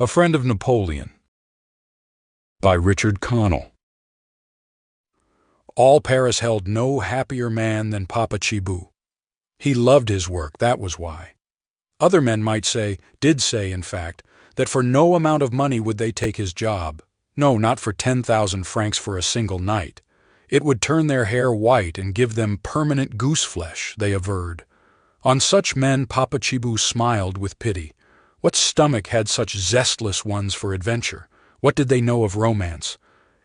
A Friend of Napoleon by Richard Connell. All Paris held no happier man than Papa Chibou. He loved his work, that was why. Other men might say, did say in fact, that for no amount of money would they take his job. No, not for 10,000 francs for a single night. It would turn their hair white and give them permanent goose flesh, they averred. On such men Papa Chibou smiled with pity. What stomach had such zestless ones for adventure? What did they know of romance?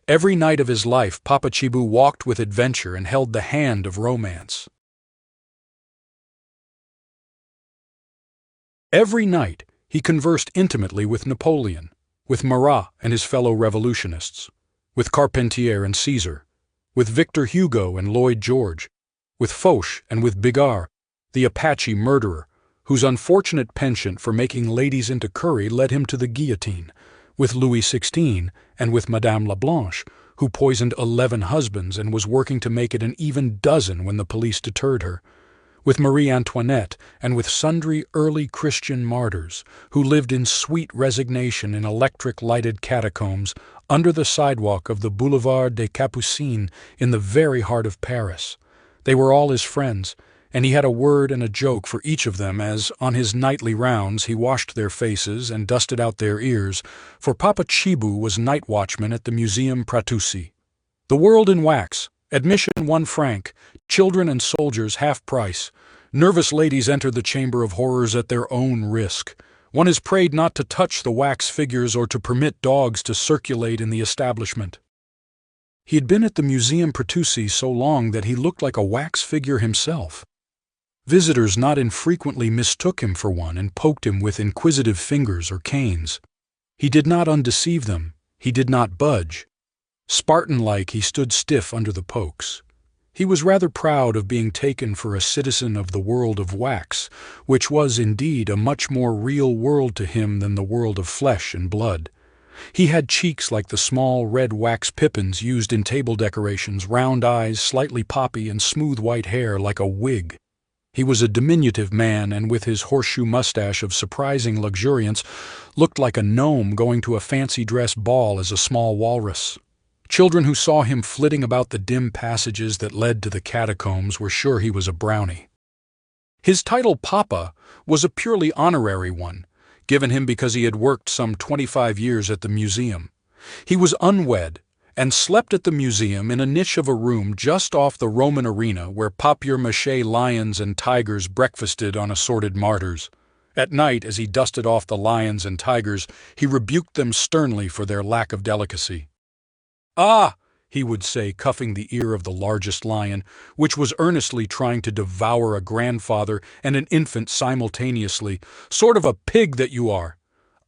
Every night of his life Papa Chibou walked with adventure and held the hand of romance. Every night he conversed intimately with Napoleon, with Marat and his fellow revolutionists, with Carpentier and Caesar, with Victor Hugo and Lloyd George, with Foch and with Bigard, the Apache murderer, whose unfortunate penchant for making ladies into curry led him to the guillotine, with Louis XVI and with Madame La Blanche, who poisoned 11 husbands and was working to make it an even dozen when the police deterred her, with Marie Antoinette and with sundry early Christian martyrs who lived in sweet resignation in electric-lighted catacombs under the sidewalk of the Boulevard des Capucines in the very heart of Paris. They were all his friends, and he had a word and a joke for each of them as, on his nightly rounds, he washed their faces and dusted out their ears, for Papa Chibou was night watchman at the Museum Pratussi. The world in wax, admission 1 franc, children and soldiers half price. Nervous ladies enter the Chamber of Horrors at their own risk. One is prayed not to touch the wax figures or to permit dogs to circulate in the establishment. He had been at the Museum Pratussi so long that he looked like a wax figure himself. Visitors not infrequently mistook him for one and poked him with inquisitive fingers or canes. He did not undeceive them. He did not budge. Spartan-like, he stood stiff under the pokes. He was rather proud of being taken for a citizen of the world of wax, which was indeed a much more real world to him than the world of flesh and blood. He had cheeks like the small red wax pippins used in table decorations, round eyes, slightly poppy, and smooth white hair like a wig. He was a diminutive man, and with his horseshoe mustache of surprising luxuriance, looked like a gnome going to a fancy dress ball as a small walrus. Children who saw him flitting about the dim passages that led to the catacombs were sure he was a brownie. His title Papa was a purely honorary one, given him because he had worked some 25 years at the museum. He was unwed, and slept at the museum in a niche of a room just off the Roman arena where papier-mâché lions and tigers breakfasted on assorted martyrs. At night, as he dusted off the lions and tigers, he rebuked them sternly for their lack of delicacy. "Ah!" he would say, cuffing the ear of the largest lion, which was earnestly trying to devour a grandfather and an infant simultaneously. "Sort of a pig that you are!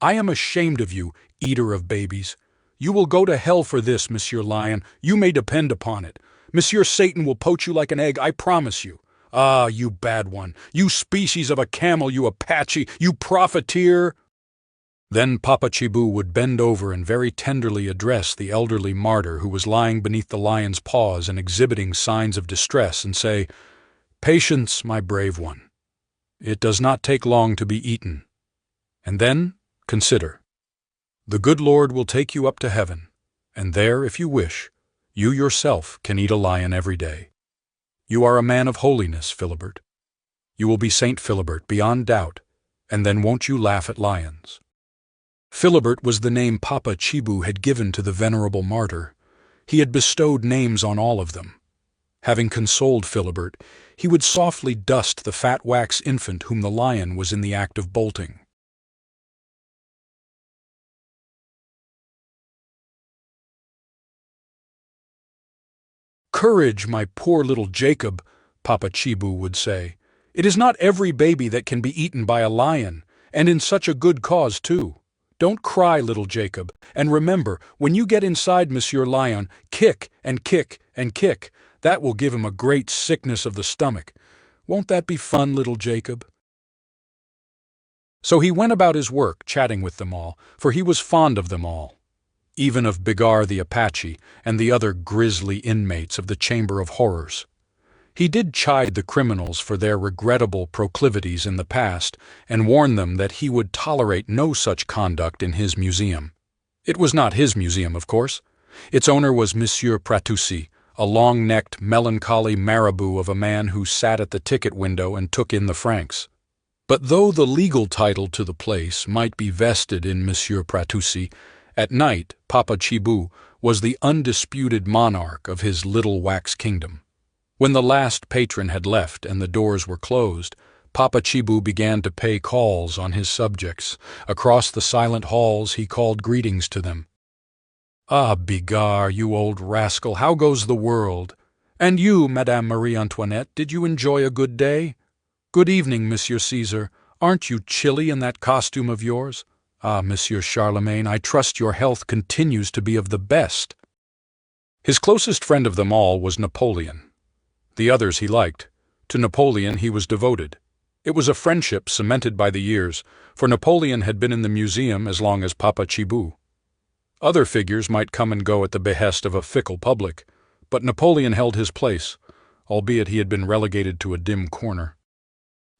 I am ashamed of you, eater of babies. You will go to hell for this, Monsieur Lion, you may depend upon it. Monsieur Satan will poach you like an egg, I promise you. Ah, you bad one, you species of a camel, you Apache, you profiteer!" Then Papa Chibou would bend over and very tenderly address the elderly martyr who was lying beneath the lion's paws and exhibiting signs of distress and say, "Patience, my brave one. It does not take long to be eaten. And then, consider. The good Lord will take you up to heaven, and there, if you wish, you yourself can eat a lion every day. You are a man of holiness, Philibert. You will be Saint Philibert beyond doubt, and then won't you laugh at lions?" Philibert was the name Papa Chibou had given to the venerable martyr. He had bestowed names on all of them. Having consoled Philibert, he would softly dust the fat wax infant whom the lion was in the act of bolting. "Courage, my poor little Jacob," Papa Chibou would say. "It is not every baby that can be eaten by a lion, and in such a good cause, too. Don't cry, little Jacob, and remember, when you get inside Monsieur Lion, kick and kick and kick. That will give him a great sickness of the stomach. Won't that be fun, little Jacob?" So he went about his work, chatting with them all, for he was fond of them all, even of Bigard the Apache and the other grisly inmates of the Chamber of Horrors. He did chide the criminals for their regrettable proclivities in the past and warn them that he would tolerate no such conduct in his museum. It was not his museum, of course. Its owner was Monsieur Pratussi, a long-necked, melancholy marabout of a man who sat at the ticket window and took in the francs. But though the legal title to the place might be vested in Monsieur Pratussi, at night Papa Chibou was the undisputed monarch of his little wax kingdom. When the last patron had left and the doors were closed, Papa Chibou began to pay calls on his subjects. Across the silent halls he called greetings to them. "Ah, Bigard, you old rascal, how goes the world? And you, Madame Marie Antoinette, did you enjoy a good day? Good evening, Monsieur Caesar. Aren't you chilly in that costume of yours? Ah, Monsieur Charlemagne, I trust your health continues to be of the best." His closest friend of them all was Napoleon. The others he liked. To Napoleon he was devoted. It was a friendship cemented by the years, for Napoleon had been in the museum as long as Papa Chibou. Other figures might come and go at the behest of a fickle public, but Napoleon held his place, albeit he had been relegated to a dim corner.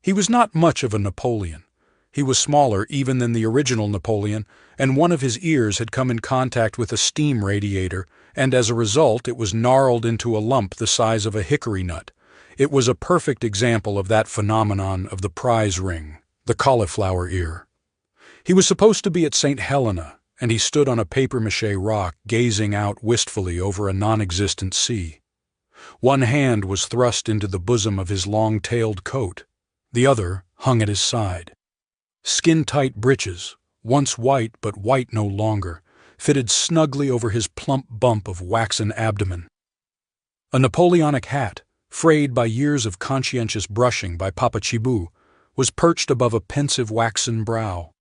He was not much of a Napoleon. He was smaller even than the original Napoleon, and one of his ears had come in contact with a steam radiator, and as a result it was gnarled into a lump the size of a hickory nut. It was a perfect example of that phenomenon of the prize ring, the cauliflower ear. He was supposed to be at St. Helena, and he stood on a papier-mâché rock gazing out wistfully over a non-existent sea. One hand was thrust into the bosom of his long-tailed coat. The other hung at his side. Skin-tight breeches, once white but white no longer, fitted snugly over his plump bump of waxen abdomen. A Napoleonic hat, frayed by years of conscientious brushing by Papa Chibou, was perched above a pensive waxen brow.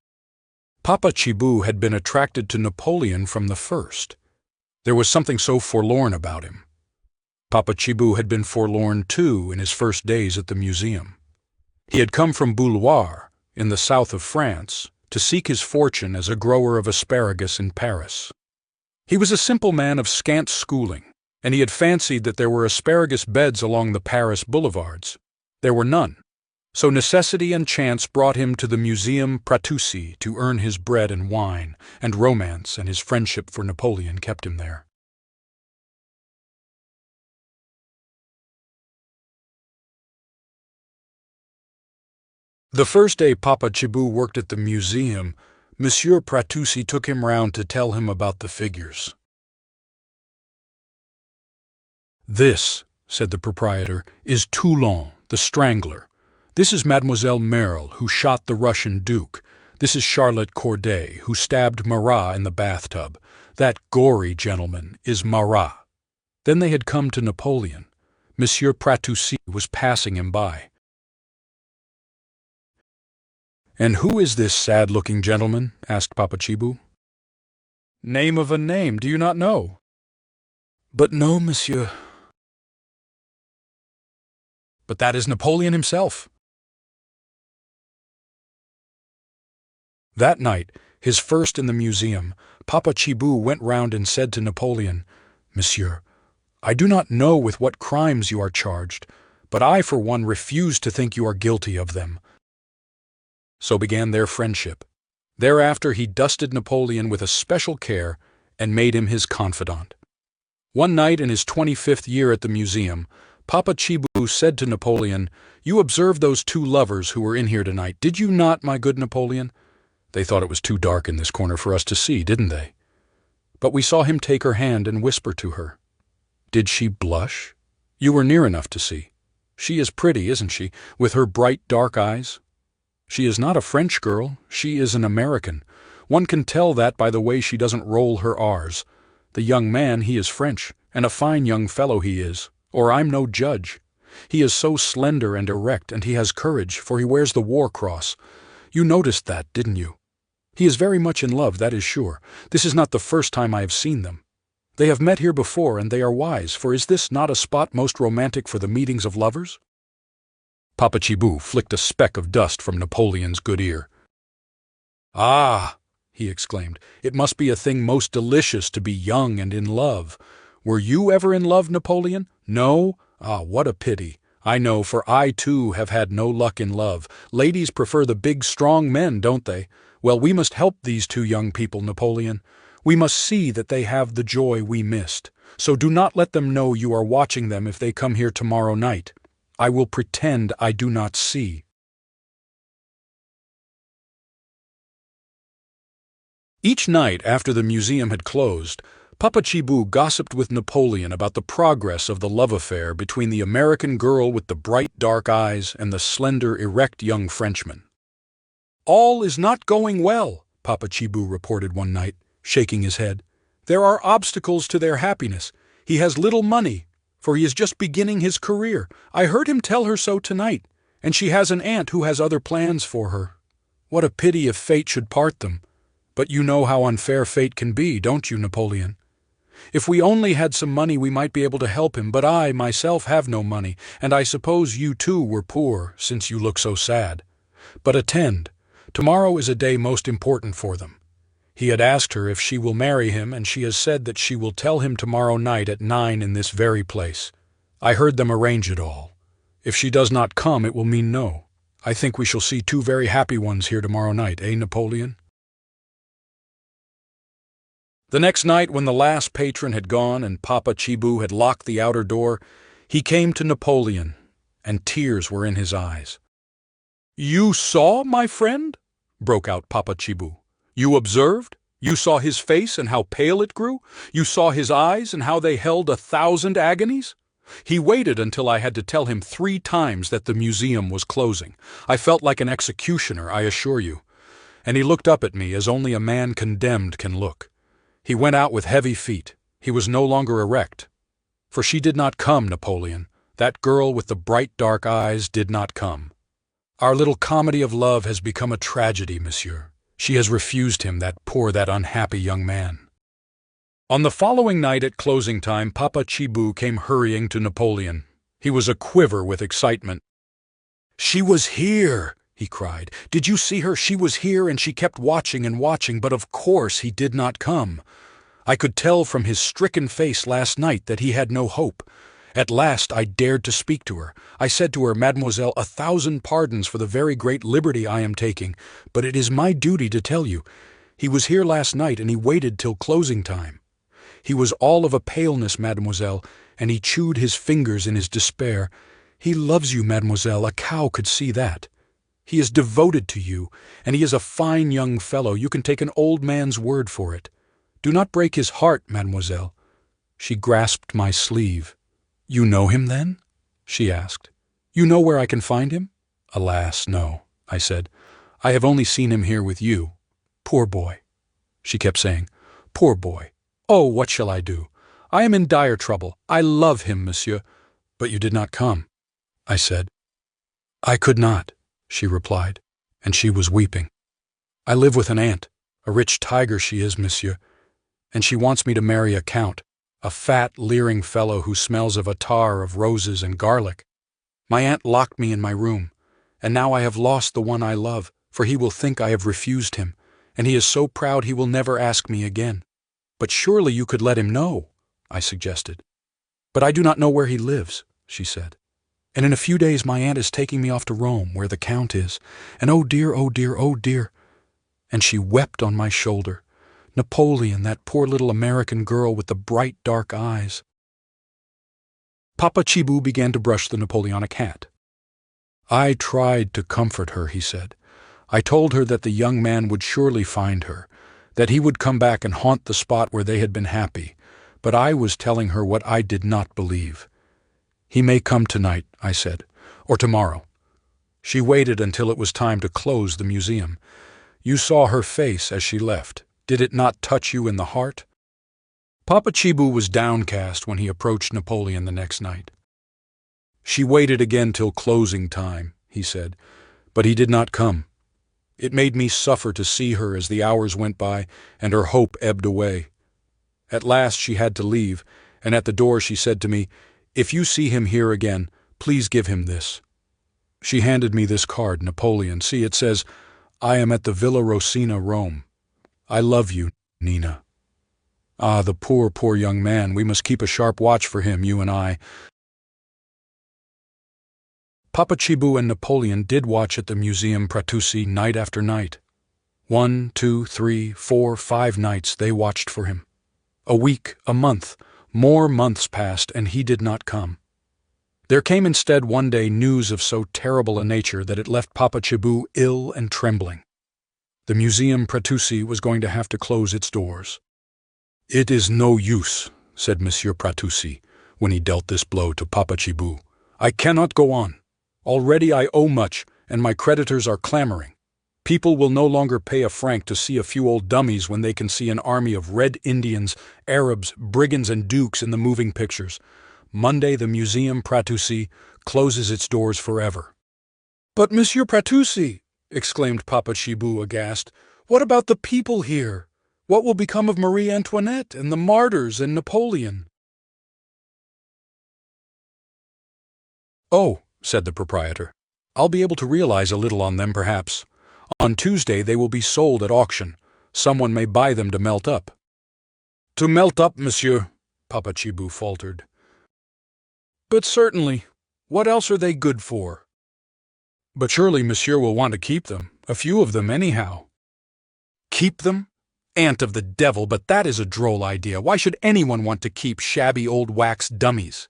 Papa Chibou had been attracted to Napoleon from the first. There was something so forlorn about him. Papa Chibou had been forlorn, too, in his first days at the museum. He had come from Bouloir, in the south of France, to seek his fortune as a grower of asparagus in Paris. He was a simple man of scant schooling, and he had fancied that there were asparagus beds along the Paris boulevards. There were none. So necessity and chance brought him to the Museum Pratussi to earn his bread and wine, and romance and his friendship for Napoleon kept him there. The first day Papa Chibou worked at the museum, Monsieur Pratussi took him round to tell him about the figures. "This," said the proprietor, "is Toulon, the Strangler. This is Mademoiselle Merle, who shot the Russian Duke. This is Charlotte Corday, who stabbed Marat in the bathtub. That gory gentleman is Marat." Then they had come to Napoleon. Monsieur Pratussi was passing him by. "And who is this sad-looking gentleman?" asked Papa Chibou. "Name of a name, do you not know?" "But no, monsieur." "But that is Napoleon himself." That night, his first in the museum, Papa Chibou went round and said to Napoleon, "Monsieur, I do not know with what crimes you are charged, but I for one refuse to think you are guilty of them." So began their friendship. Thereafter he dusted Napoleon with a special care and made him his confidant. One night in his 25th year at the museum, Papa Chibou said to Napoleon, "You observed those two lovers who were in here tonight, did you not, my good Napoleon? They thought it was too dark in this corner for us to see, didn't they? But we saw him take her hand and whisper to her. Did she blush? You were near enough to see. She is pretty, isn't she, with her bright dark eyes? She is not a French girl, she is an American. One can tell that by the way she doesn't roll her R's. The young man, he is French, and a fine young fellow he is, or I'm no judge. He is so slender and erect, and he has courage, for he wears the war cross. You noticed that, didn't you? He is very much in love, that is sure. This is not the first time I have seen them. They have met here before, and they are wise, for is this not a spot most romantic for the meetings of lovers?" Papa Chibou flicked a speck of dust from Napoleon's good ear. "Ah!" he exclaimed, "it must be a thing most delicious to be young and in love. Were you ever in love, Napoleon? No? Ah, what a pity! I know, for I too have had no luck in love. Ladies prefer the big, strong men, don't they? Well, we must help these two young people, Napoleon. We must see that they have the joy we missed. So do not let them know you are watching them if they come here tomorrow night. I will pretend I do not see. Each night after the museum had closed, Papa Chibou gossiped with Napoleon about the progress of the love affair between the American girl with the bright dark eyes and the slender, erect young Frenchman. "All is not going well," Papa Chibou reported one night, shaking his head. "There are obstacles to their happiness. He has little money, for he is just beginning his career. I heard him tell her so tonight, and she has an aunt who has other plans for her. What a pity if fate should part them. But you know how unfair fate can be, don't you, Napoleon? If we only had some money we might be able to help him, but I, myself, have no money, and I suppose you too were poor, since you look so sad. But attend. Tomorrow is a day most important for them. He had asked her if she will marry him, and she has said that she will tell him tomorrow night at 9 in this very place. I heard them arrange it all. If she does not come, it will mean no. I think we shall see two very happy ones here tomorrow night, eh, Napoleon?" The next night, when the last patron had gone and Papa Chibou had locked the outer door, he came to Napoleon, and tears were in his eyes. "You saw, my friend?" broke out Papa Chibou. "You observed? You saw his face and how pale it grew? You saw his eyes and how they held 1,000 agonies? He waited until I had to tell him 3 times that the museum was closing. I felt like an executioner, I assure you. And he looked up at me as only a man condemned can look. He went out with heavy feet. He was no longer erect. For she did not come, Napoleon. That girl with the bright dark eyes did not come. Our little comedy of love has become a tragedy, monsieur. She has refused him, that unhappy young man." On the following night at closing time, Papa Chibou came hurrying to Napoleon. He was aquiver with excitement. "She was here!" he cried. "Did you see her? She was here, and she kept watching and watching, but of course he did not come. I could tell from his stricken face last night that he had no hope. At last I dared to speak to her. I said to her, 'Mademoiselle, 1,000 pardons for the very great liberty I am taking, but it is my duty to tell you. He was here last night, and he waited till closing time. He was all of a paleness, mademoiselle, and he chewed his fingers in his despair. He loves you, mademoiselle, a cow could see that. He is devoted to you, and he is a fine young fellow. You can take an old man's word for it. Do not break his heart, mademoiselle." She grasped my sleeve. "You know him, then?" she asked. "You know where I can find him?" "Alas, no," I said. "I have only seen him here with you. Poor boy." She kept saying, "Poor boy. Oh, what shall I do? I am in dire trouble. I love him, monsieur." "But you did not come," I said. "I could not," she replied, and she was weeping. "I live with an aunt. A rich tiger she is, monsieur, and she wants me to marry a count, a fat, leering fellow who smells of attar, of roses and garlic. My aunt locked me in my room, and now I have lost the one I love, for he will think I have refused him, and he is so proud he will never ask me again." "But surely you could let him know," I suggested. "But I do not know where he lives," she said. "And in a few days my aunt is taking me off to Rome, where the Count is, and oh dear, oh dear, oh dear." And she wept on my shoulder. Napoleon, that poor little American girl with the bright dark eyes. Papa Chibou began to brush the Napoleonic hat. "I tried to comfort her," he said. "I told her that the young man would surely find her, that he would come back and haunt the spot where they had been happy, but I was telling her what I did not believe. 'He may come tonight,' I said, 'or tomorrow.' She waited until it was time to close the museum. You saw her face as she left. Did it not touch you in the heart?" Papa Chibou was downcast when he approached Napoleon the next night. "She waited again till closing time," he said, "but he did not come. It made me suffer to see her as the hours went by and her hope ebbed away. At last she had to leave, and at the door she said to me, 'If you see him here again, please give him this.' She handed me this card, Napoleon. See, it says, 'I am at the Villa Rosina, Rome. I love you, Nina.' Ah, the poor, poor young man. We must keep a sharp watch for him, you and I. Papa Chibou and Napoleon did watch at the Museum Pratussi night after night. 1, 2, 3, 4, 5 nights they watched for him. A week, a month, more months passed, and he did not come. There came instead one day news of so terrible a nature that it left Papa Chibou ill and trembling. The Museum Pratussi was going to have to close its doors. "It is no use," said Monsieur Pratussi, when he dealt this blow to Papa Chibou. "I cannot go on. Already I owe much, and my creditors are clamoring. People will no longer pay a franc to see a few old dummies when they can see an army of red Indians, Arabs, brigands, and dukes in the moving pictures. Monday the Museum Pratussi closes its doors forever." "But, Monsieur Pratussi," exclaimed Papa Chibou aghast, "what about the people here? What will become of Marie Antoinette and the martyrs and Napoleon?" "Oh," said the proprietor, "I'll be able to realize a little on them perhaps. On Tuesday they will be sold at auction. Someone may buy them to melt up." "To melt up, monsieur," Papa Chibou faltered. "But certainly. What else are they good for?" "But surely monsieur will want to keep them, a few of them anyhow." "Keep them? Aunt of the devil, but that is a droll idea. Why should anyone want to keep shabby old wax dummies?"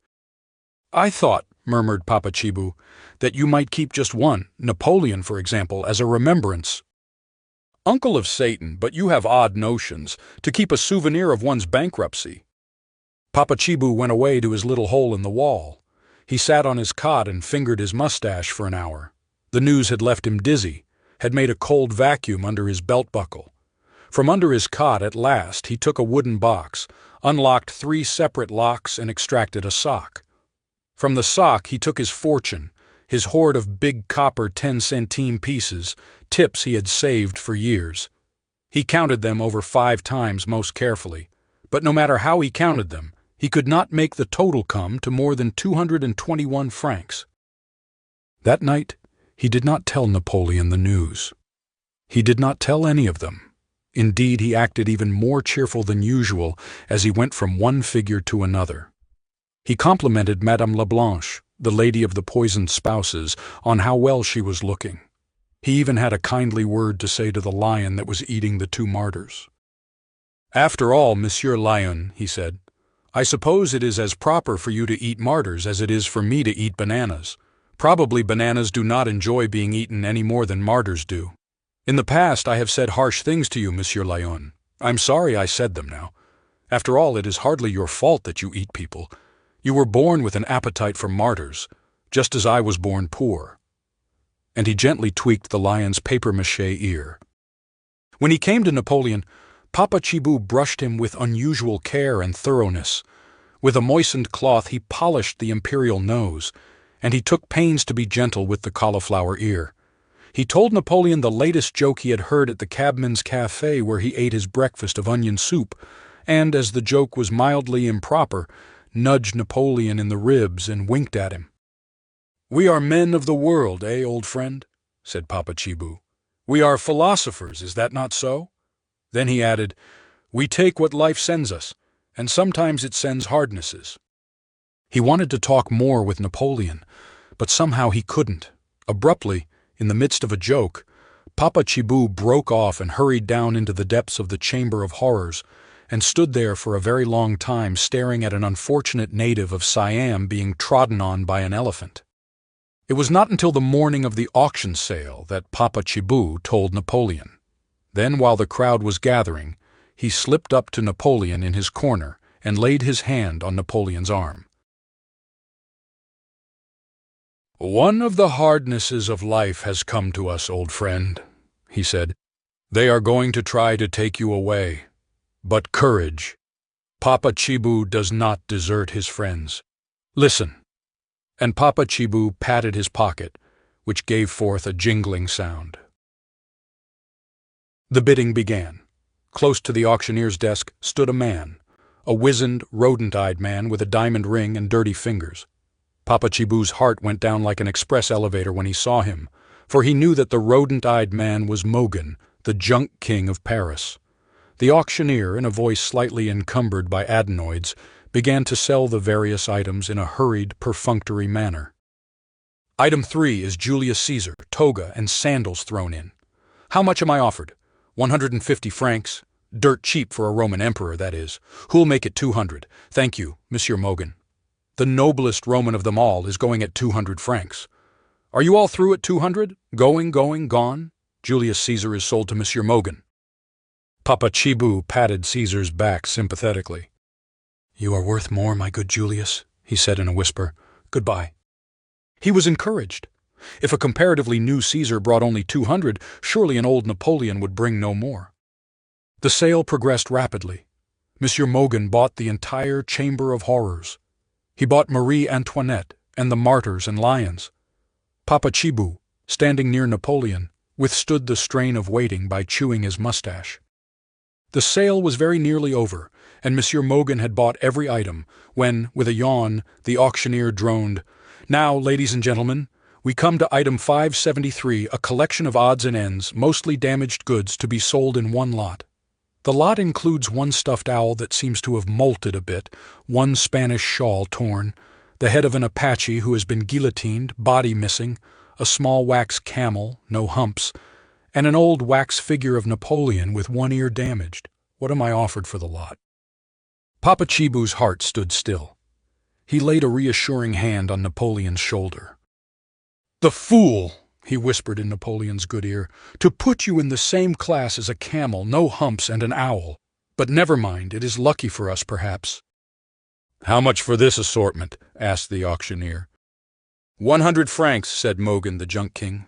"I thought," murmured Papa Chibou, "that you might keep just one, Napoleon, for example, as a remembrance." "Uncle of Satan, but you have odd notions, to keep a souvenir of one's bankruptcy." Papa Chibou went away to his little hole in the wall. He sat on his cot and fingered his mustache for an hour. The news had left him dizzy, had made a cold vacuum under his belt buckle. From under his cot, at last, he took a wooden box, unlocked 3 separate locks, and extracted a sock. From the sock he took his fortune, his hoard of big copper 10-centime pieces, tips he had saved for years. He counted them over 5 times most carefully, but no matter how he counted them, he could not make the total come to more than 221 francs. That night he did not tell Napoleon the news. He did not tell any of them. Indeed, he acted even more cheerful than usual as he went from one figure to another. He complimented Madame Leblanche, the lady of the poisoned spouses, on how well she was looking. He even had a kindly word to say to the lion that was eating the 2 martyrs. "After all, Monsieur Lion," he said, "I suppose it is as proper for you to eat martyrs as it is for me to eat bananas. Probably bananas do not enjoy being eaten any more than martyrs do. In the past I have said harsh things to you, Monsieur Lion. I'm sorry I said them now. After all, it is hardly your fault that you eat people. You were born with an appetite for martyrs, just as I was born poor." And he gently tweaked the lion's papier-mâché ear. When he came to Napoleon, Papa Chibou brushed him with unusual care and thoroughness. With a moistened cloth he polished the imperial nose, and he took pains to be gentle with the cauliflower ear. He told Napoleon the latest joke he had heard at the cabman's café where he ate his breakfast of onion soup, and, as the joke was mildly improper, nudged Napoleon in the ribs and winked at him. "We are men of the world, eh, old friend?" said Papa Chibou. "We are philosophers, is that not so?" Then he added, "We take what life sends us, and sometimes it sends hardnesses." He wanted to talk more with Napoleon, but somehow he couldn't. Abruptly, in the midst of a joke, Papa Chibou broke off and hurried down into the depths of the Chamber of Horrors, and stood there for a very long time staring at an unfortunate native of Siam being trodden on by an elephant. It was not until the morning of the auction sale that Papa Chibou told Napoleon. Then, while the crowd was gathering, he slipped up to Napoleon in his corner and laid his hand on Napoleon's arm. "One of the hardnesses of life has come to us, old friend," he said. "They are going to try to take you away. But courage. Papa Chibou does not desert his friends. Listen." And Papa Chibou patted his pocket, which gave forth a jingling sound. The bidding began. Close to the auctioneer's desk stood a man, a wizened, rodent-eyed man with a diamond ring and dirty fingers. Papa Chibou's heart went down like an express elevator when he saw him, for he knew that the rodent-eyed man was Mogan, the junk king of Paris. The auctioneer, in a voice slightly encumbered by adenoids, began to sell the various items in a hurried, perfunctory manner. Item 3 is Julius Caesar, toga and sandals thrown in. How much am I offered? 150 francs. Dirt cheap for a Roman emperor, that is. Who'll make it 200? Thank you, Monsieur Mogan. The noblest Roman of them all is going at 200 francs. Are you all through at 200? Going, gone? Julius Caesar is sold to Monsieur Mogan. Papa Chibou patted Caesar's back sympathetically. You are worth more, my good Julius, he said in a whisper. Goodbye. He was encouraged. If a comparatively new Caesar brought only 200, surely an old Napoleon would bring no more. The sale progressed rapidly. Monsieur Mogan bought the entire Chamber of Horrors. He bought Marie Antoinette and the Martyrs and Lions. Papa Chibou, standing near Napoleon, withstood the strain of waiting by chewing his mustache. The sale was very nearly over, and Monsieur Mogan had bought every item, when, with a yawn, the auctioneer droned, Now, ladies and gentlemen, we come to item 573, a collection of odds and ends, mostly damaged goods to be sold in one lot. The lot includes one stuffed owl that seems to have molted a bit, one Spanish shawl torn, the head of an Apache who has been guillotined, body missing, a small wax camel, no humps, and an old wax figure of Napoleon with one ear damaged. What am I offered for the lot? Papa Chibou's heart stood still. He laid a reassuring hand on Napoleon's shoulder. The fool, he whispered in Napoleon's good ear, to put you in the same class as a camel, no humps, and an owl. But never mind, it is lucky for us, perhaps. How much for this assortment? Asked the auctioneer. 100 francs, said Mogan, the junk king.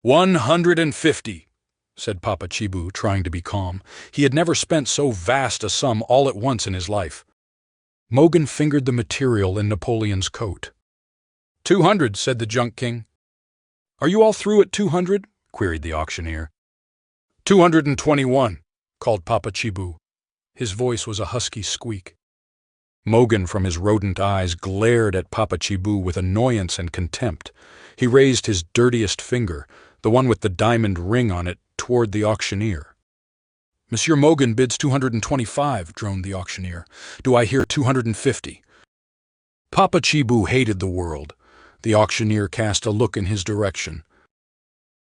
150, said Papa Chibou, trying to be calm. He had never spent so vast a sum all at once in his life. Mogan fingered the material in Napoleon's coat. 200, said the junk king. Are you all through at 200? Queried the auctioneer. 221, called Papa Chibou. His voice was a husky squeak. Mogan, from his rodent eyes, glared at Papa Chibou with annoyance and contempt. He raised his dirtiest finger, the one with the diamond ring on it, toward the auctioneer. Monsieur Mogan bids 225, droned the auctioneer. Do I hear 250? Papa Chibou hated the world. The auctioneer cast a look in his direction.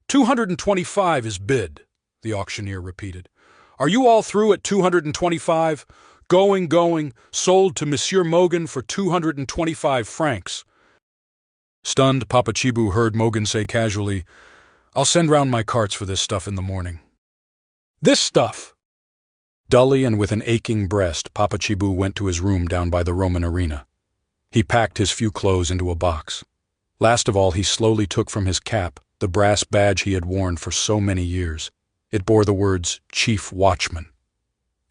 225 is bid, the auctioneer repeated. Are you all through at 225? Going, sold to Monsieur Mogan for 225 francs. Stunned, Papa Chibou heard Mogan say casually, I'll send round my carts for this stuff in the morning. This stuff! Dully and with an aching breast, Papa Chibou went to his room down by the Roman arena. He packed his few clothes into a box. Last of all, he slowly took from his cap the brass badge he had worn for so many years. It bore the words, Chief Watchman.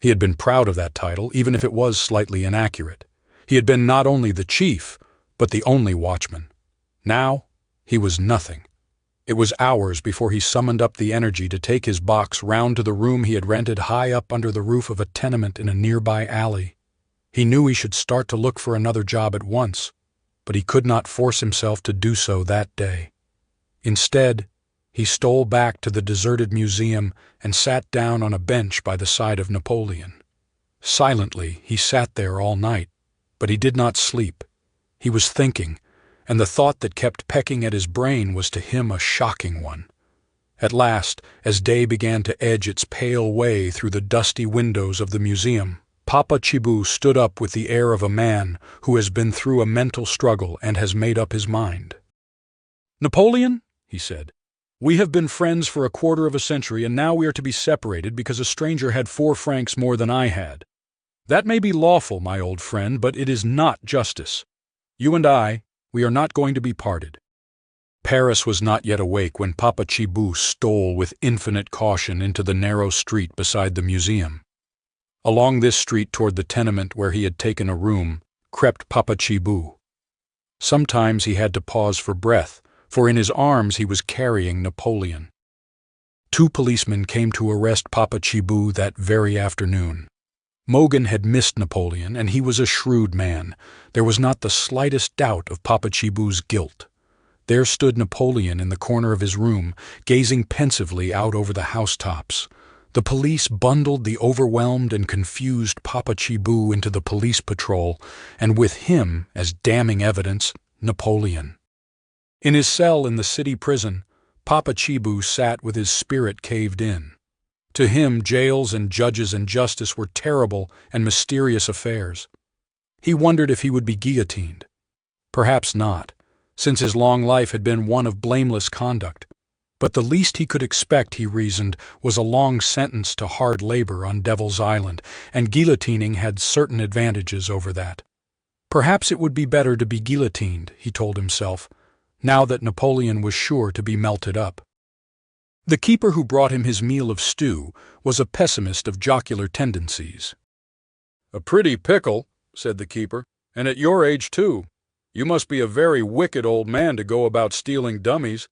He had been proud of that title, even if it was slightly inaccurate. He had been not only the chief, but the only watchman. Now, he was nothing. It was hours before he summoned up the energy to take his box round to the room he had rented high up under the roof of a tenement in a nearby alley. He knew he should start to look for another job at once, but he could not force himself to do so that day. Instead, he stole back to the deserted museum and sat down on a bench by the side of Napoleon. Silently, he sat there all night, but he did not sleep. He was thinking, and the thought that kept pecking at his brain was to him a shocking one. At last, as day began to edge its pale way through the dusty windows of the museum, Papa Chibou stood up with the air of a man who has been through a mental struggle and has made up his mind. Napoleon, he said, we have been friends for a quarter of a century, and now we are to be separated because a stranger had 4 francs more than I had. That may be lawful, my old friend, but it is not justice. You and I, we are not going to be parted. Paris was not yet awake when Papa Chibou stole with infinite caution into the narrow street beside the museum. Along this street toward the tenement where he had taken a room crept Papa Chibou. Sometimes he had to pause for breath, for in his arms he was carrying Napoleon. 2 policemen came to arrest Papa Chibou that very afternoon. Mogan had missed Napoleon, and he was a shrewd man. There was not the slightest doubt of Papa Chibou's guilt. There stood Napoleon in the corner of his room, gazing pensively out over the housetops. The police bundled the overwhelmed and confused Papa Chibou into the police patrol, and with him, as damning evidence, Napoleon. In his cell in the city prison, Papa Chibou sat with his spirit caved in. To him, jails and judges and justice were terrible and mysterious affairs. He wondered if he would be guillotined. Perhaps not, since his long life had been one of blameless conduct. But the least he could expect, he reasoned, was a long sentence to hard labor on Devil's Island, and guillotining had certain advantages over that. Perhaps it would be better to be guillotined, he told himself, now that Napoleon was sure to be melted up. The keeper who brought him his meal of stew was a pessimist of jocular tendencies. "A pretty pickle," said the keeper, "and at your age, too. You must be a very wicked old man to go about stealing dummies.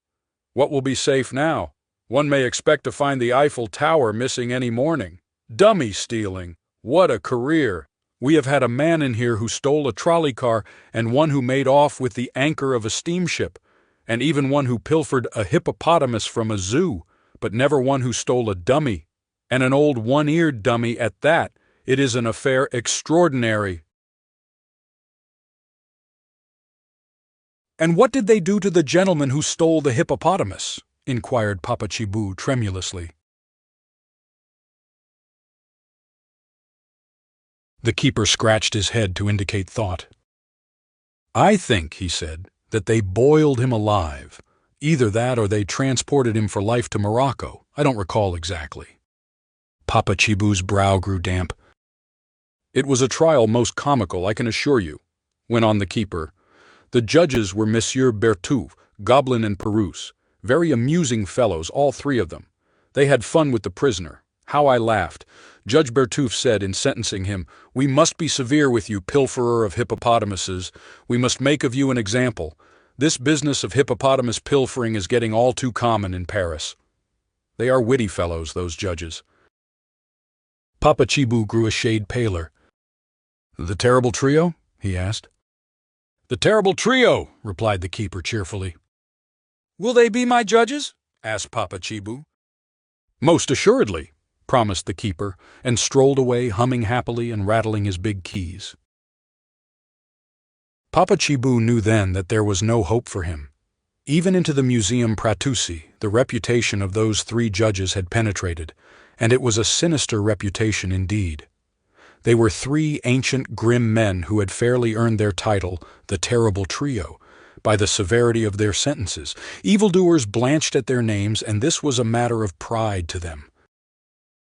What will be safe now? One may expect to find the Eiffel Tower missing any morning. Dummy stealing! What a career! We have had a man in here who stole a trolley car, and one who made off with the anchor of a steamship, and even one who pilfered a hippopotamus from a zoo, but never one who stole a dummy, and an old one-eared dummy at that. It is an affair extraordinary." "And what did they do to the gentleman who stole the hippopotamus?" inquired Papa Chibou tremulously. The keeper scratched his head to indicate thought. "I think," he said, "that they boiled him alive. Either that or they transported him for life to Morocco. I don't recall exactly." Papa Chibou's brow grew damp. "It was a trial most comical, I can assure you," went on the keeper. "The judges were Monsieur Berthouf, Goblin and Perouse. Very amusing fellows, all three of them. They had fun with the prisoner. How I laughed! Judge Berthouf said in sentencing him, 'We must be severe with you, pilferer of hippopotamuses. We must make of you an example. This business of hippopotamus pilfering is getting all too common in Paris.' They are witty fellows, those judges." Papa Chibou grew a shade paler. "The terrible trio?" he asked. "The terrible trio," replied the keeper cheerfully. "Will they be my judges?" asked Papa Chibou. "Most assuredly," promised the keeper, and strolled away humming happily and rattling his big keys. Papa Chibou knew then that there was no hope for him. Even into the Museum Pratussi, the reputation of those three judges had penetrated, and it was a sinister reputation indeed. They were three ancient, grim men who had fairly earned their title, the Terrible Trio, by the severity of their sentences. Evildoers blanched at their names, and this was a matter of pride to them.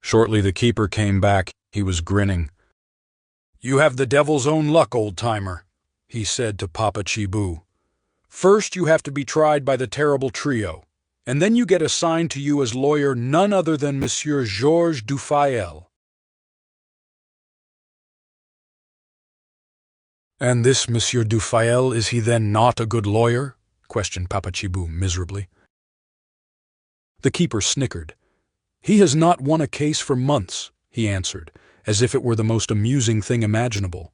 Shortly the keeper came back. He was grinning. "You have the devil's own luck, old-timer," he said to Papa Chibou. "First you have to be tried by the Terrible Trio, and then you get assigned to you as lawyer none other than Monsieur Georges Dufayel." "And this Monsieur Dufayel, is he then not a good lawyer?" questioned Papa Chibou miserably. The keeper snickered. "He has not won a case for months," he answered, as if it were the most amusing thing imaginable.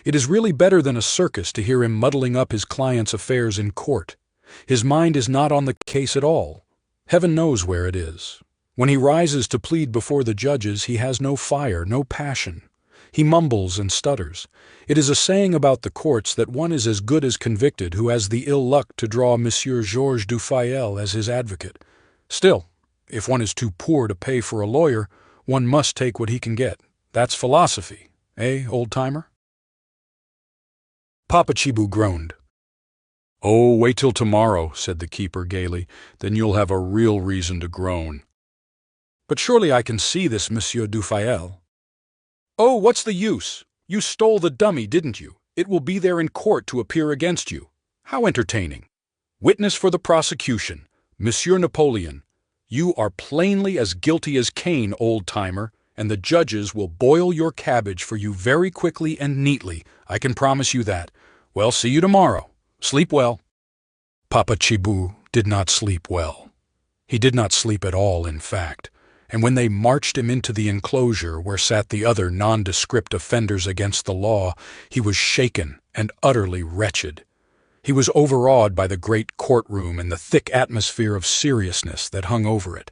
"It is really better than a circus to hear him muddling up his client's affairs in court. His mind is not on the case at all. Heaven knows where it is. When he rises to plead before the judges, he has no fire, no passion. He mumbles and stutters. It is a saying about the courts that one is as good as convicted who has the ill luck to draw Monsieur Georges Dufayel as his advocate. Still, if one is too poor to pay for a lawyer, one must take what he can get. That's philosophy, eh, old-timer?" Papa Chibou groaned. "Oh, wait till tomorrow," said the keeper gaily. "Then you'll have a real reason to groan." "But surely I can see this Monsieur Dufayel." "Oh, what's the use? You stole the dummy, didn't you? It will be there in court to appear against you. How entertaining. Witness for the prosecution, Monsieur Napoleon. You are plainly as guilty as Cain, old-timer, and the judges will boil your cabbage for you very quickly and neatly. I can promise you that. Well, see you tomorrow. Sleep well." Papa Chibou did not sleep well. He did not sleep at all, in fact, and when they marched him into the enclosure where sat the other nondescript offenders against the law, he was shaken and utterly wretched. He was overawed by the great courtroom and the thick atmosphere of seriousness that hung over it.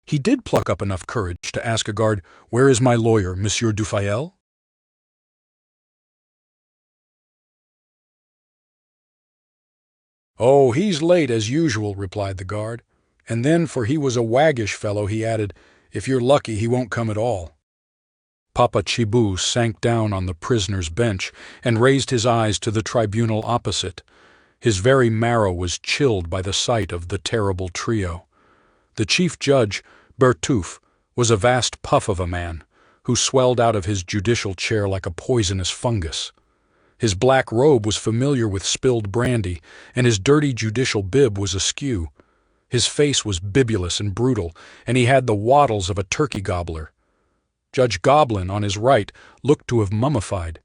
He did pluck up enough courage to ask a guard, "Where is my lawyer, Monsieur Dufayel?" "Oh, he's late as usual," replied the guard. And then, for he was a waggish fellow, he added, "If you're lucky, he won't come at all." Papa Chibou sank down on the prisoner's bench and raised his eyes to the tribunal opposite. His very marrow was chilled by the sight of the terrible trio. The chief judge, Bertouf, was a vast puff of a man, who swelled out of his judicial chair like a poisonous fungus. His black robe was familiar with spilled brandy, and his dirty judicial bib was askew. His face was bibulous and brutal, and he had the wattles of a turkey gobbler. Judge Goblin, on his right, looked to have mummified.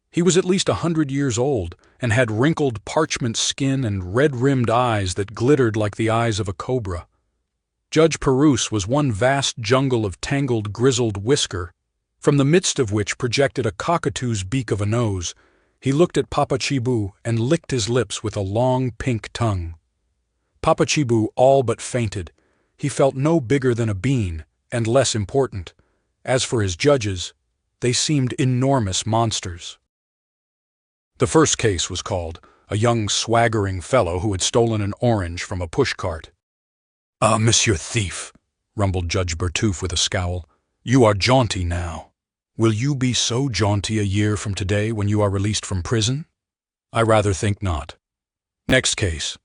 He was at least 100 years old, and had wrinkled parchment skin and red-rimmed eyes that glittered like the eyes of a cobra. Judge Perouse was one vast jungle of tangled, grizzled whisker, from the midst of which projected a cockatoo's beak of a nose. He looked at Papa Chibou and licked his lips with a long, pink tongue. Papa Chibou all but fainted. He felt no bigger than a bean, and less important. As for his judges, they seemed enormous monsters. The first case was called, a young swaggering fellow who had stolen an orange from a pushcart. "Ah, Monsieur Thief," rumbled Judge Bertouf with a scowl, "you are jaunty now. Will you be so jaunty a year from today when you are released from prison? I rather think not. Next case."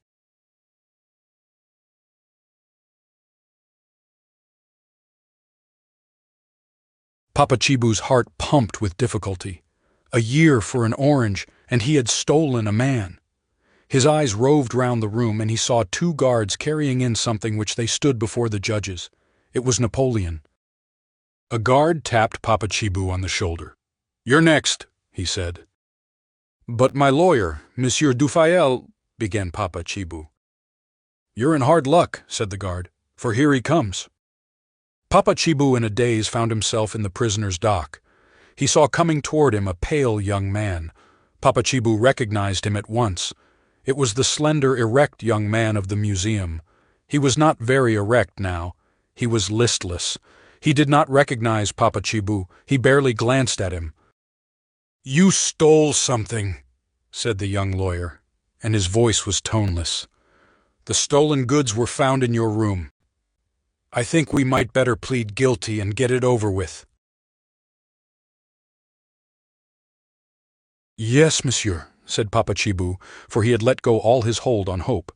Papa Chibou's heart pumped with difficulty. A year for an orange, and he had stolen a man. His eyes roved round the room, and he saw two guards carrying in something which they stood before the judges. It was Napoleon. A guard tapped Papa Chibou on the shoulder. "You're next," he said. "But my lawyer, Monsieur Dufayel," began Papa Chibou. "You're in hard luck," said the guard, "for here he comes." Papa Chibou in a daze found himself in the prisoner's dock. He saw coming toward him a pale young man. Papa Chibou recognized him at once. It was the slender, erect young man of the museum. He was not very erect now. He was listless. He did not recognize Papa Chibou. He barely glanced at him. "You stole something," said the young lawyer, and his voice was toneless. "The stolen goods were found in your room. I think we might better plead guilty and get it over with." "Yes, monsieur," said Papa Chibou, for he had let go all his hold on hope.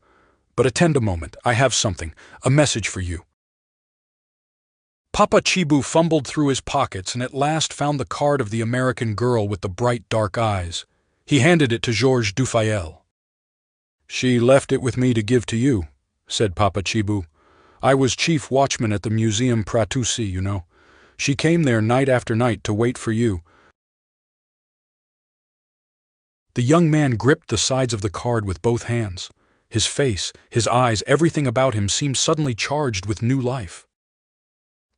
"But attend a moment. I have something, a message for you." Papa Chibou fumbled through his pockets and at last found the card of the American girl with the bright dark eyes. He handed it to Georges Dufayel. "She left it with me to give to you," said Papa Chibou. "I was chief watchman at the Museum Pratussi, you know. She came there night after night to wait for you." The young man gripped the sides of the card with both hands. His face, his eyes, everything about him seemed suddenly charged with new life.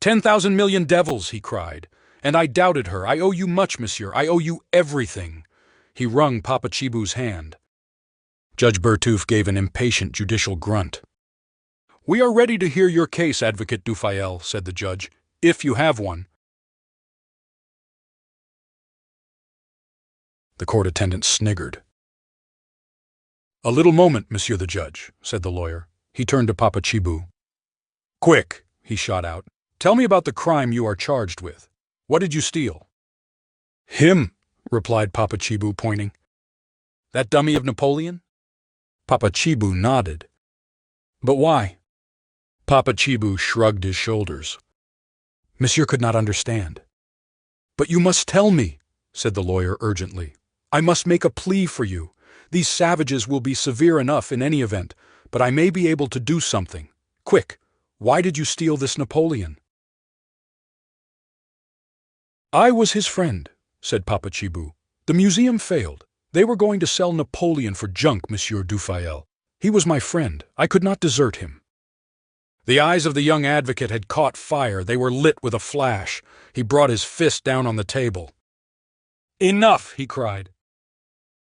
10,000 million devils," he cried. "And I doubted her. I owe you much, monsieur. I owe you everything." He wrung Papa Chibou's hand. Judge Bertouf gave an impatient judicial grunt. "We are ready to hear your case, Advocate Dufayel," said the judge, "if you have one." The court attendant sniggered. "A little moment, monsieur the judge," said the lawyer. He turned to Papa Chibou. "Quick," he shot out. "Tell me about the crime you are charged with. What did you steal?" "Him," replied Papa Chibou, pointing. "That dummy of Napoleon?" Papa Chibou nodded. "But why?" Papa Chibou shrugged his shoulders. Monsieur could not understand. "But you must tell me," said the lawyer urgently. "I must make a plea for you. These savages will be severe enough in any event, but I may be able to do something. Quick, why did you steal this Napoleon?" "I was his friend," said Papa Chibou. "The museum failed. They were going to sell Napoleon for junk, Monsieur Dufayel. He was my friend. I could not desert him." The eyes of the young advocate had caught fire. They were lit with a flash. He brought his fist down on the table. "Enough!" he cried.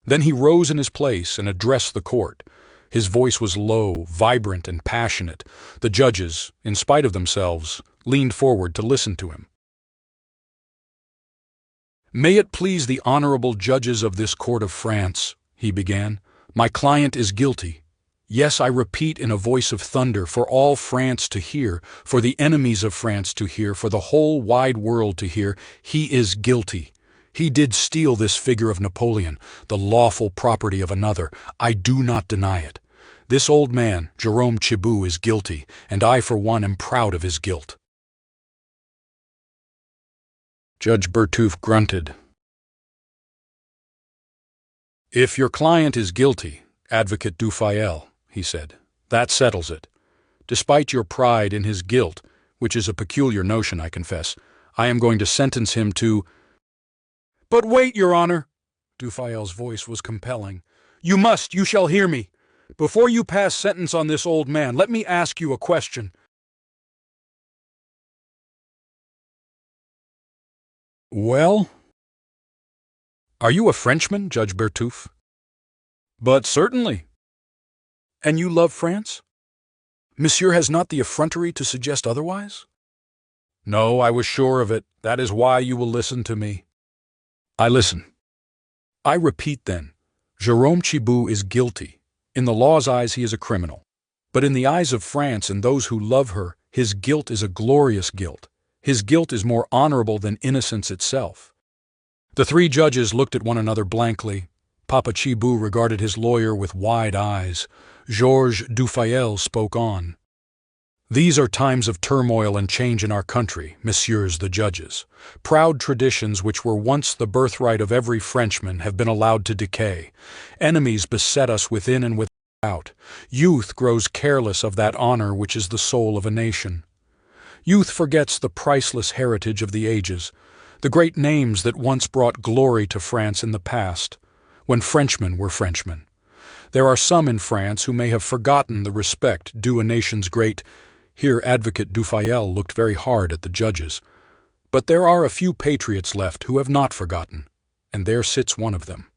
Then he rose in his place and addressed the court. His voice was low, vibrant, and passionate. The judges, in spite of themselves, leaned forward to listen to him. "May it please the honorable judges of this court of France," he began, "my client is guilty. Yes, I repeat in a voice of thunder, for all France to hear, for the enemies of France to hear, for the whole wide world to hear, he is guilty. He did steal this figure of Napoleon, the lawful property of another. I do not deny it. This old man, Jerome Chibou, is guilty, and I for one am proud of his guilt." Judge Bertouf grunted. "If your client is guilty, Advocate Dufayel," he said, "that settles it. Despite your pride in his guilt, which is a peculiar notion, I confess, I am going to sentence him to—" "But wait, Your Honor!" Dufayel's voice was compelling. You shall hear me. Before you pass sentence on this old man, let me ask you a question." "Well?" "Are you a Frenchman, Judge Bertouf?" "But certainly." "And you love France? Monsieur has not the effrontery to suggest otherwise?" "No, I was sure of it. That is why you will listen to me." "I listen." "I repeat then, Jerome Chibou is guilty. In the law's eyes he is a criminal. But in the eyes of France and those who love her, his guilt is a glorious guilt. His guilt is more honorable than innocence itself." The three judges looked at one another blankly. Papa Chibou regarded his lawyer with wide eyes. Georges Dufayel spoke on. "These are times of turmoil and change in our country, messieurs the judges. Proud traditions which were once the birthright of every Frenchman have been allowed to decay. Enemies beset us within and without. Youth grows careless of that honor which is the soul of a nation. Youth forgets the priceless heritage of the ages, the great names that once brought glory to France in the past, when Frenchmen were Frenchmen. There are some in France who may have forgotten the respect due a nation's great—" Here Advocate Dufayel looked very hard at the judges. "But there are a few patriots left who have not forgotten, and there sits one of them.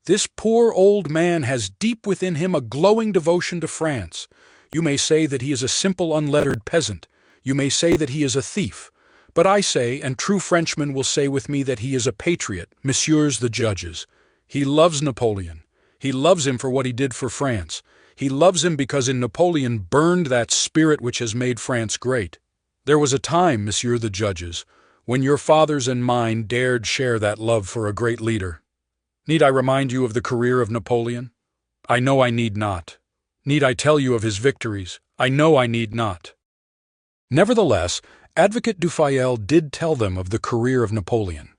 This poor old man has deep within him a glowing devotion to France. You may say that he is a simple unlettered peasant. You may say that he is a thief. But I say, and true Frenchmen will say with me, that he is a patriot, messieurs the judges. He loves Napoleon. He loves him for what he did for France. He loves him because in Napoleon burned that spirit which has made France great. There was a time, messieurs the judges, when your fathers and mine dared share that love for a great leader. Need I remind you of the career of Napoleon? I know I need not. Need I tell you of his victories? I know I need not." Nevertheless, Advocate Dufayel did tell them of the career of Napoleon.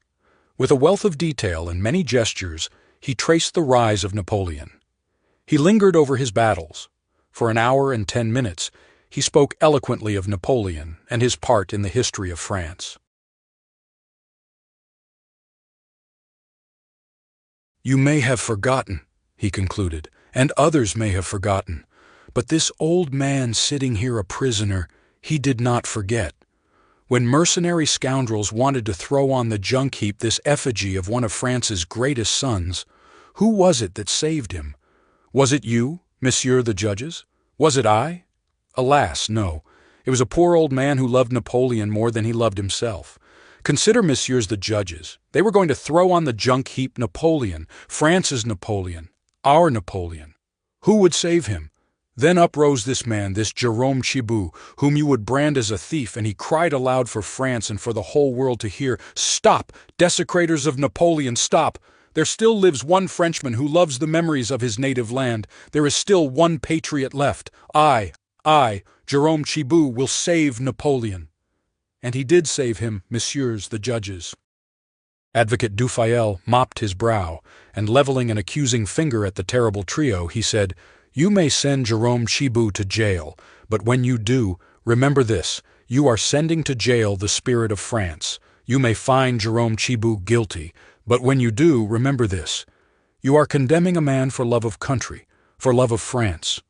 With a wealth of detail and many gestures, he traced the rise of Napoleon. He lingered over his battles. For an hour and 10 minutes, he spoke eloquently of Napoleon and his part in the history of France. "You may have forgotten," he concluded, "and others may have forgotten. But this old man sitting here a prisoner, he did not forget. When mercenary scoundrels wanted to throw on the junk heap this effigy of one of France's greatest sons, who was it that saved him? Was it you, monsieur the judges? Was it I? Alas, no. It was a poor old man who loved Napoleon more than he loved himself. Consider, messieurs the judges. They were going to throw on the junk heap Napoleon, France's Napoleon, our Napoleon. Who would save him? Then uprose this man, this Jerome Chibou, whom you would brand as a thief, and he cried aloud for France and for the whole world to hear, 'Stop, desecrators of Napoleon, stop! There still lives one Frenchman who loves the memories of his native land. There is still one patriot left. I, Jerome Chibou, will save Napoleon.' And he did save him, messieurs the judges." Advocate Dufayel mopped his brow, and leveling an accusing finger at the terrible trio, he said, "You may send Jerome Chibou to jail, but when you do, remember this: you are sending to jail the spirit of France. You may find Jerome Chibou guilty, but when you do, remember this: you are condemning a man for love of country, for love of France.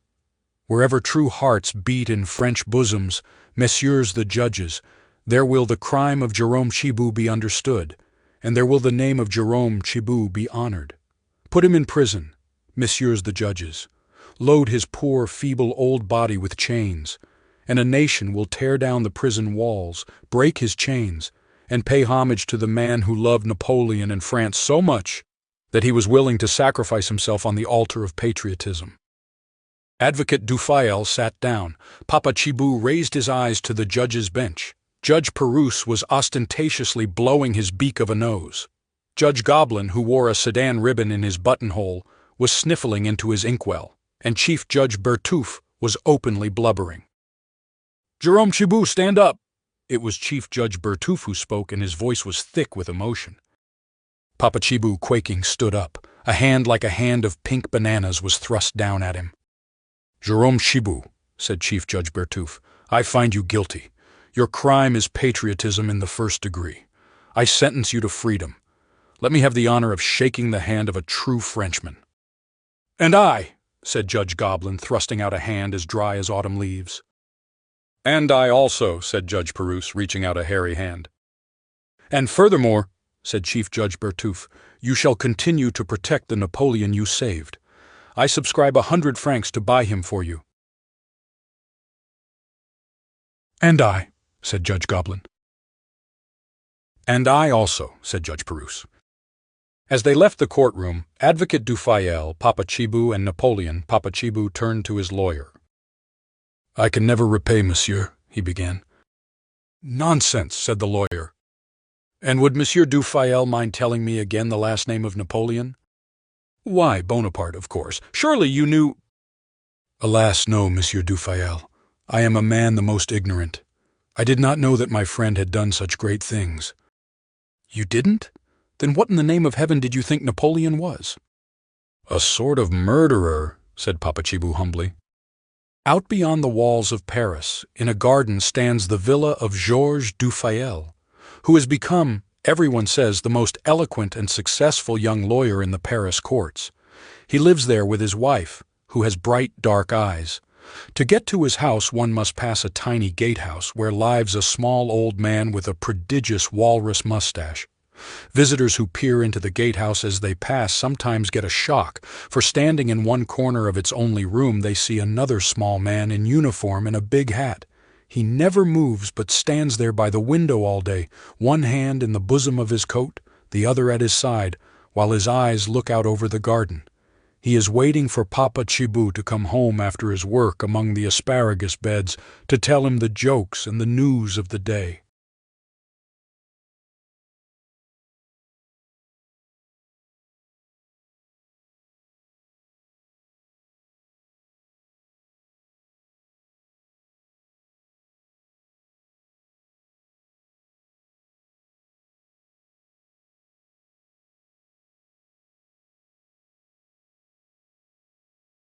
Wherever true hearts beat in French bosoms, messieurs the judges, there will the crime of Jerome Chibou be understood, and there will the name of Jerome Chibou be honored. Put him in prison, messieurs the judges. Load his poor, feeble old body with chains, and a nation will tear down the prison walls, break his chains, and pay homage to the man who loved Napoleon and France so much that he was willing to sacrifice himself on the altar of patriotism." Advocate Dufayel sat down. Papa Chibou raised his eyes to the judge's bench. Judge Perouse was ostentatiously blowing his beak of a nose. Judge Goblin, who wore a sedan ribbon in his buttonhole, was sniffling into his inkwell, and Chief Judge Bertouf was openly blubbering. "Jerome Chibou, stand up!" It was Chief Judge Bertouf who spoke, and his voice was thick with emotion. Papa Chibou, quaking, stood up. A hand like a hand of pink bananas was thrust down at him. "Jerome Chibou," said Chief Judge Bertouf, "I find you guilty. Your crime is patriotism in the first degree. I sentence you to freedom. Let me have the honor of shaking the hand of a true Frenchman." "And I," said Judge Goblin, thrusting out a hand as dry as autumn leaves. "And I also," said Judge Perouse, reaching out a hairy hand. "And furthermore," said Chief Judge Bertouf, "you shall continue to protect the Napoleon you saved. I subscribe 100 francs to buy him for you." "And I," said Judge Goblin. "And I also," said Judge Perouse. As they left the courtroom, Advocate Dufayel, Papa Chibou, and Napoleon, Papa Chibou turned to his lawyer. "I can never repay, monsieur," he began. "Nonsense," said the lawyer. "And would Monsieur Dufayel mind telling me again the last name of Napoleon?" "Why, Bonaparte, of course. Surely you knew—" "Alas, no, Monsieur Dufayel. I am a man the most ignorant. I did not know that my friend had done such great things." "You didn't? Then what in the name of heaven did you think Napoleon was?" "A sort of murderer," said Papa Chibou humbly. Out beyond the walls of Paris, in a garden, stands the villa of Georges Dufayel, who has become, everyone says, the most eloquent and successful young lawyer in the Paris courts. He lives there with his wife, who has bright, dark eyes. To get to his house, one must pass a tiny gatehouse where lives a small old man with a prodigious walrus mustache. Visitors who peer into the gatehouse as they pass sometimes get a shock, for standing in one corner of its only room they see another small man in uniform and a big hat. He never moves but stands there by the window all day, one hand in the bosom of his coat, the other at his side, while his eyes look out over the garden. He is waiting for Papa Chibou to come home after his work among the asparagus beds to tell him the jokes and the news of the day.